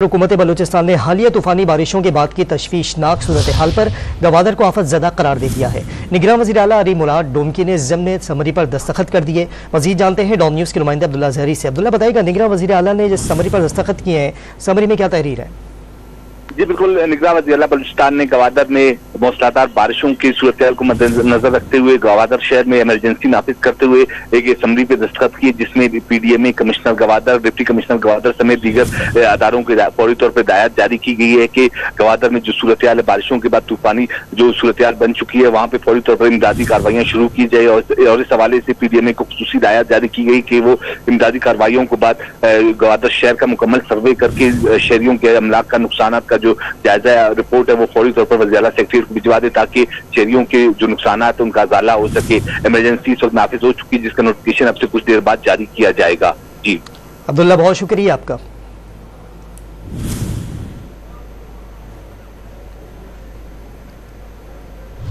हुकूमत बलूचिस्तान ने हालिया तूफानी बारिशों के बाद की तशवीशनाक सूरत हाल पर गवादर को आफत ज़दा करार दे दिया है। निगरान वज़ीर आला अली मुराद डोमकी ने ज़िम्न समरी पर दस्तखत कर दिए। मज़ीद जानते हैं डॉन न्यूज़ के नुमाइंदे अब्दुल्ला ज़हरी से। अब्दुल्ला, बताइएगा निगरान वज़ीर आला ने जिस समरी पर दस्तखत किए हैं, समरी में क्या तहरीर है? जी बिल्कुल, निगरान वज़ीर आला बलूचिस्तान ने गवादर में मौसलाधार बारिशों की सूरत को मद्देनजर रखते हुए गवादर शहर में इमरजेंसी नाफिज करते हुए एक असम्बली पे दस्तखत किए, जिसमें PDMA commissioner Gwadar, deputy commissioner Gwadar समेत दीगर अदारों को फौरी तौर पर हिदायत जारी की गई है कि गवादर में जो सूरत हाल बारिशों के बाद तूफानी जो सूरत हाल बन चुकी है, वहाँ पे फौरी तौर पर इमदादी कार्रवाइयाँ शुरू की जाए। और इस हवाले से PDMA को खुसूसी हिदायत जारी की गई कि वो इमदादी कार्रवाइयों के बाद गवादर शहर का मुकम्मल सर्वे करके शहरियों के अमलाक का नुकसान का जो जायजा रिपोर्ट है वो फौरी तौर पर वज़ीर आला सेक्रेटरी को भिजवा दे, ताकि शहरियों के जो नुकसान है उनका अजाला हो सके। इमरजेंसी इस वक्त नाफिज हो चुकी है, जिसका नोटिफिकेशन अब से कुछ देर बाद जारी किया जाएगा। जी अब्दुल्ला, बहुत शुक्रिया आपका।